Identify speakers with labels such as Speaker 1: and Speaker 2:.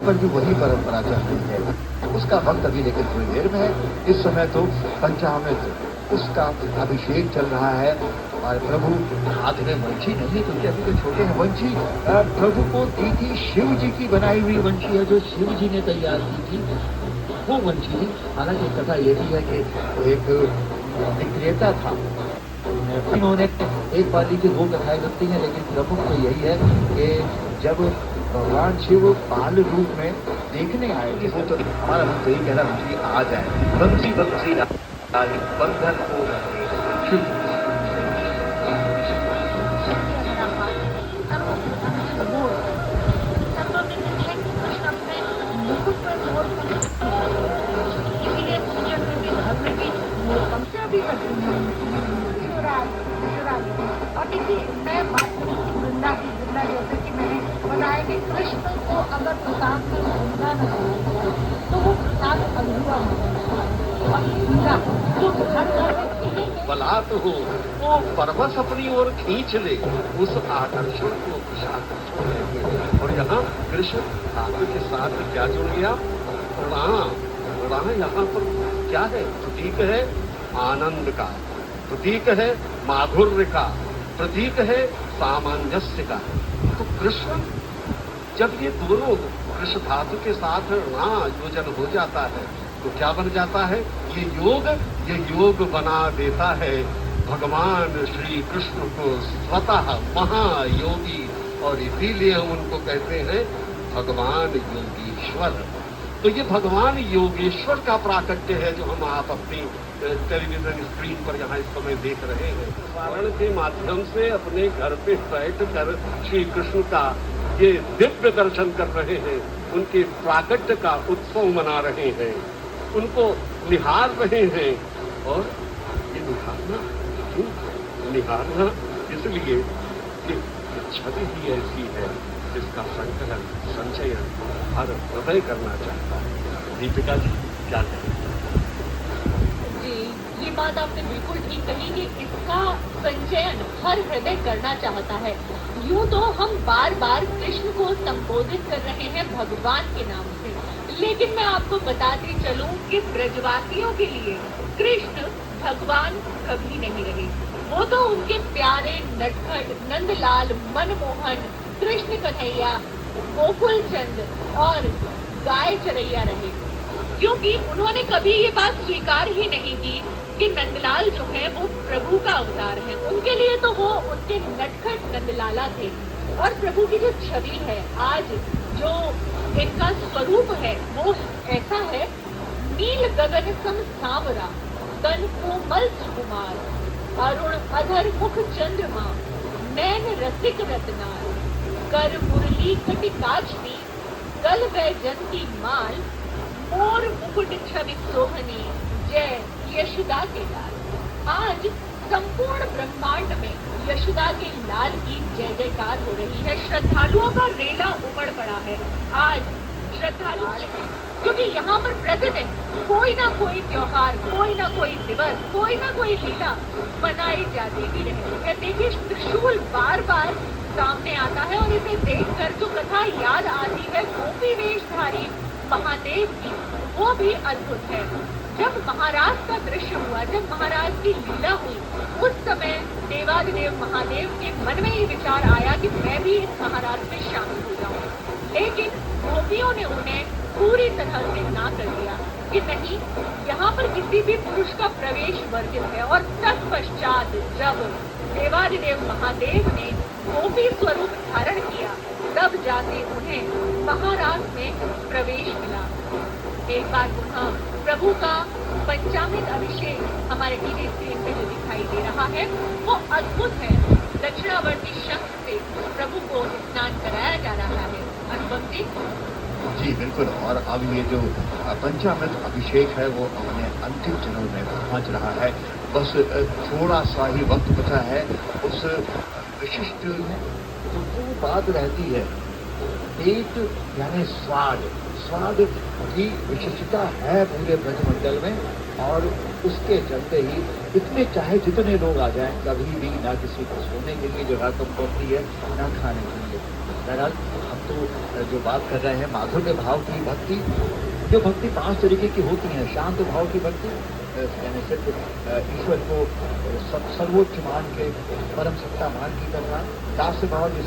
Speaker 1: पर भी वही परंपरा चल रही है। उसका वक्त अभी लेकिन थोड़ी देर में है। इस समय तो पंचामृत उसका अभिषेक चल रहा है और प्रभु हाथ में वंशी नहीं है क्योंकि अभी तो छोटे हैं। वंशी प्रभु को दी थी शिव जी की बनाई हुई वंशी है, जो शिव जी ने तैयार की थी वो वंशी। हालांकि कथा ये भी है कि वो एक विक्रेता था। उन्होंने एक बार की दो कथाएं बनती हैं, लेकिन प्रमुख तो यही है कि जब भगवान शिव बाल रूप में देखने आए थे वो तो हमारा मन तो यही कहना बंसी आ जाए, बंसी बंसी बंधन को
Speaker 2: और देखिए मैं बात वृंदा की वृंदा जैसे कि मैंने बताया कि कृष्ण को अगर प्रसाद में वृंदा न हो तो वो प्रसाद अधूरा हो और वृंदा जो हर घर
Speaker 3: बलात् हो वो परवश अपनी ओर खींच ले, उस आकर्षण को विषाकर्षण कहेंगे। और यहाँ कृष्ण आपके साथ क्या जुड़ गया? यहाँ पर क्या है? प्रतीक है आनंद का, प्रतीक है माधुर्य का, प्रतीक है सामंजस्य का। तो कृष्ण जब ये दोनों कृष्ण धातु के साथ योजन हो जाता है तो क्या बन जाता है? ये योग बना देता है भगवान श्री कृष्ण को स्वतः महायोगी, और इसीलिए हम उनको कहते हैं भगवान योगीश्वर। तो ये भगवान योगेश्वर का प्राकट्य है जो हम आप अपनी टेलीविजन स्क्रीन पर यहाँ इस समय देख रहे हैं। वारण के माध्यम से अपने घर पे बैठ कर श्री कृष्ण का ये दिव्य दर्शन कर रहे हैं, उनके प्राकट्य का उत्सव मना रहे हैं, उनको निहार रहे हैं। और ये निहारना क्यों? निहारना इसलिए कि छवि ही ऐसी है जिसका संकलन संचयन हर हृदय करना चाहता है। दीपिका जी क्या कहें?
Speaker 4: जी, ये बात आपने बिल्कुल ठीक कही कि इसका संचयन हर हृदय करना चाहता है। यूं तो हम बार बार कृष्ण को संबोधित कर रहे हैं भगवान के नाम से, लेकिन मैं आपको बताती चलूं कि ब्रजवासियों के लिए कृष्ण भगवान कभी नहीं रहे। वो तो उनके प्यारे नटखट नंदलाल, मनमोहन, कृष्ण कन्हैया, गोकुल चंद और गाय चरैया रहे, क्योंकि उन्होंने कभी ये बात स्वीकार ही नहीं की कि नंदलाल जो है वो प्रभु का अवतार है। उनके लिए तो वो उनके नटखट नंदलाला थे। और प्रभु की जो छवि है, आज जो इनका स्वरूप है वो ऐसा है, नील गगन सम सांवरा, तन कोमल सुकुमार, अरुण अधर मुख चंद्रमा, नैन रसिक रत्नार, कर मुरली कटिकाचनी, गल वैजंती माल, मोर मुकुट छवि शोभनी, जय यशोदा के लाल। आज संपूर्ण ब्रह्मांड में यशोदा के लाल की जय जयकार हो रही है। श्रद्धालुओं का रेला उमड़ पड़ा है। आज श्रद्धालु क्योंकि यहाँ पर प्रतिदिन कोई ना कोई त्योहार, कोई ना कोई दिवस, कोई ना कोई लीला बनाई जाती ही रहती है। देखिए, त्रिशूल बार बार सामने आता है और इसे देखकर जो कथा याद आती है गोपी वेशधारी महादेव की, वो भी अद्भुत है। जब महाराज का दृश्य हुआ, जब महाराज की लीला हुई, उस समय देवादिदेव महादेव के मन में ये विचार आया कि मैं भी इस महाराज में शामिल हो जाऊं। लेकिन गोपियों ने उन्हें पूरी तरह से ना कर दिया कि नहीं, यहाँ पर किसी भी पुरुष का प्रवेश वर्जित है। और तत्पश्चात जब देवादिदेव महादेव ने गोपी स्वरूप धारण किया, तब जाके उन्हें महाराज में प्रवेश मिला। एक बार पुनः प्रभु का पंचामृत अभिषेक हमारे टीवी स्क्रीन पे जो दिखाई दे रहा है वो अद्भुत है। दक्षिणावर्ती शंख से प्रभु को स्नान कराया जा रहा है। अनुपम जी।
Speaker 1: जी बिल्कुल। और अब ये जो पंचामृत अभिषेक है वो अपने अंतिम चरण में पहुंच रहा है। बस थोड़ा सा ही वक्त बचा है। उस विशिष्ट जो वो बात रहती है, पेट यानी स्वाद की विशिष्टता है पूरे ब्रजमंडल में। और उसके चलते ही इतने चाहे जितने लोग आ जाएं, कभी भी ना किसी को सोने के लिए जगह कम पड़ती है, ना खाने के लिए। बहरहाल हम तो जो बात कर रहे हैं माधुर्य भाव की भक्ति, जो भक्ति 5 तरीके की होती है। शांत भाव की भक्ति यानी सिर्फ ईश्वर को सर्वोच्च मान के परम सत्ता मान की करना। दास्य भाव जिस